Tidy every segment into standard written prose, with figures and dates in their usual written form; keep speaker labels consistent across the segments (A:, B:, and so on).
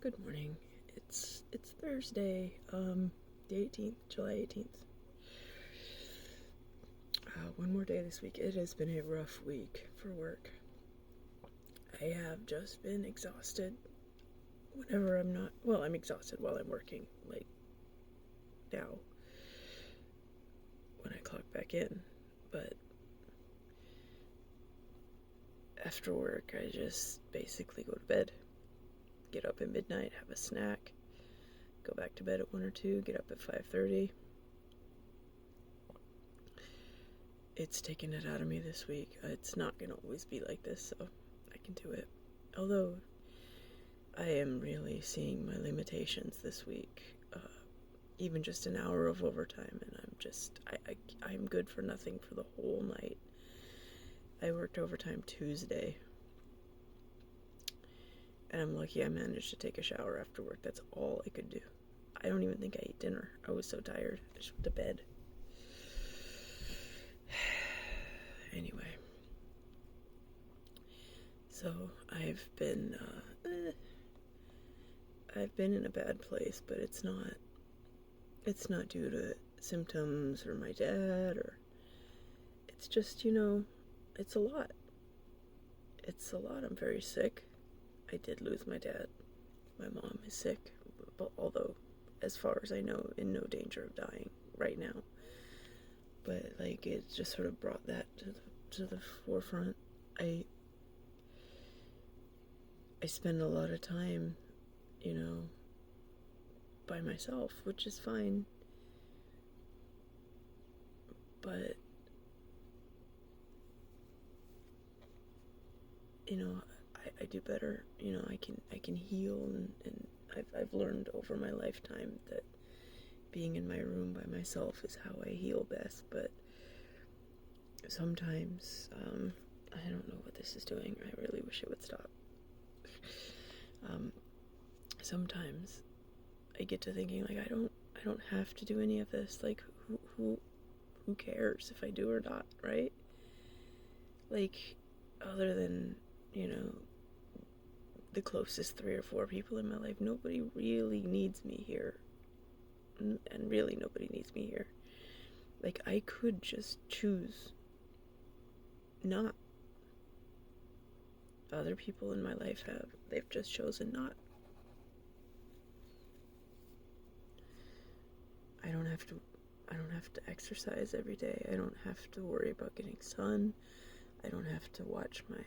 A: Good morning. It's Thursday, the 18th, July 18th. One more day this week. It has been a rough week for work. I have just been exhausted whenever I'm not, well, I'm exhausted while I'm working, like now, when I clock back in, but after work I just basically go to bed, get up at midnight, have a snack, go back to bed at 1 or 2, get up at 5:30. It's taken it out of me this week. It's not going to always be like this, so I can do it. Although, I am really seeing my limitations this week. Even just an hour of overtime, and I'm good for nothing for the whole night. I worked overtime Tuesday, and I'm lucky I managed to take a shower after work. That's all I could do. I don't even think I ate dinner. I was so tired. I just went to bed. Anyway, so I've been in a bad place, but it's not due to symptoms or my dad, or it's just, it's a lot. It's a lot. I'm very sick. I did lose my dad. My mom is sick, although, as far as I know, in no danger of dying right now. But it just sort of brought that to the forefront. I spend a lot of time, by myself, which is fine. But I do better. I can heal, and I've learned over my lifetime that being in my room by myself is how I heal best. But sometimes, I don't know what this is doing. I really wish it would stop. Sometimes I get to thinking, I don't have to do any of this. Who cares if I do or not, right? Other than, the closest 3 or 4 people in my life, nobody really needs me here. And really nobody needs me here. I could just choose not. Other people in my life they've just chosen not. I don't have to exercise every day. I don't have to worry about getting sun. I don't have to watch my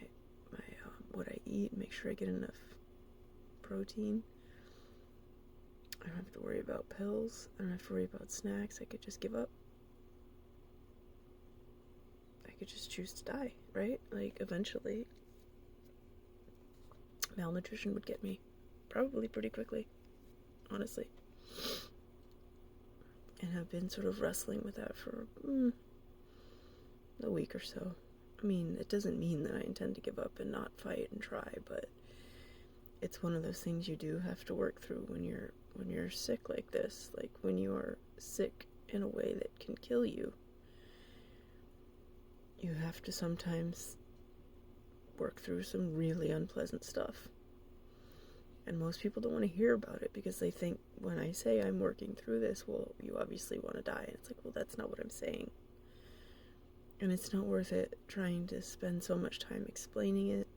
A: what I eat, make sure I get enough protein. I don't have to worry about pills. I don't have to worry about snacks. I could just give up. I could just choose to die, right? Eventually, malnutrition would get me. Probably pretty quickly, honestly. And I've been sort of wrestling with that for a week or so. I mean, it doesn't mean that I intend to give up and not fight and try, but it's one of those things you do have to work through when you're sick like this. When you are sick in a way that can kill you, you have to sometimes work through some really unpleasant stuff. And most people don't want to hear about it because they think when I say I'm working through this, well, you obviously want to die. And it's well, that's not what I'm saying. And it's not worth it trying to spend so much time explaining it,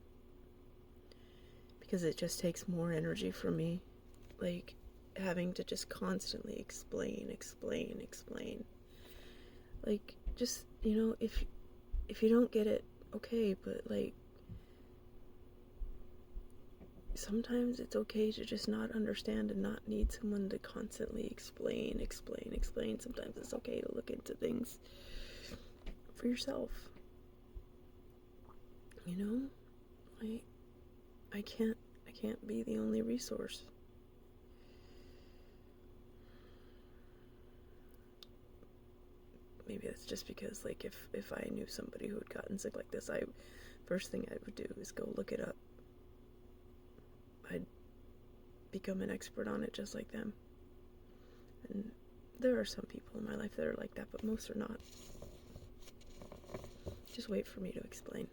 A: because it just takes more energy from me. Having to just constantly explain. Just, if you don't get it, okay, but sometimes it's okay to just not understand and not need someone to constantly explain. Sometimes it's okay to look into things for yourself. I can't be the only resource. Maybe that's just because, if I knew somebody who had gotten sick like this, first thing I would do is go look it up. I'd become an expert on it just like them. And there are some people in my life that are like that, but most are not. Just wait for me to explain.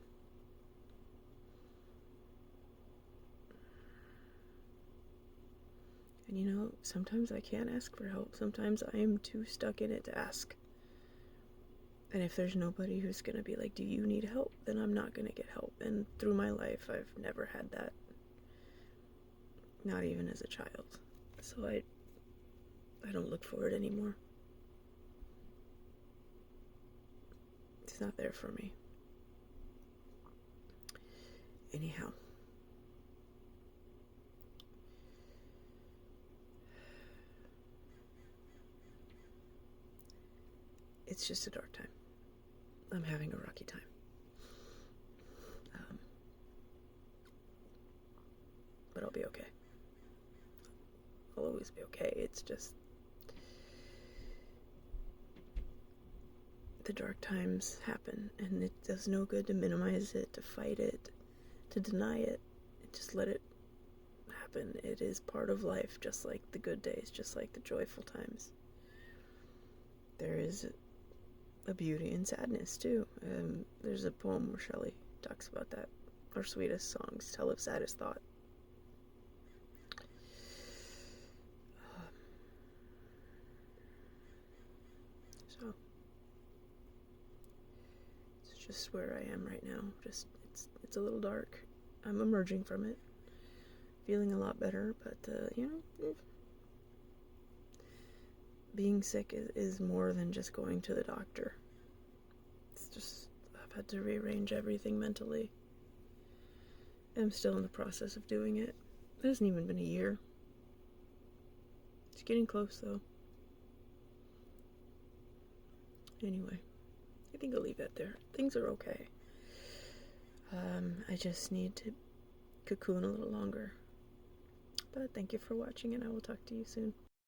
A: And you know, sometimes I can't ask for help. Sometimes I am too stuck in it to ask. And if there's nobody who's going to be like, do you need help? Then I'm not going to get help. And through my life, I've never had that. Not even as a child. So I don't look for it anymore. It's not there for me. Anyhow. It's just a dark time. I'm having a rocky time. But I'll be okay. I'll always be okay. It's just the dark times happen, and it does no good to minimize it, to fight it, to deny it. Just let it happen. It is part of life, just like the good days, just like the joyful times. There is a beauty in sadness too. There's a poem where Shelley talks about that. Our sweetest songs tell of saddest thought. So it's just where I am right now. Just it's a little dark. I'm emerging from it, feeling a lot better. But being sick is more than just going to the doctor. It's just, I've had to rearrange everything mentally. I'm still in the process of doing it. It hasn't even been a year. It's getting close though. Anyway, I think I'll leave that there. Things are okay. I just need to cocoon a little longer. But thank you for watching, and I will talk to you soon.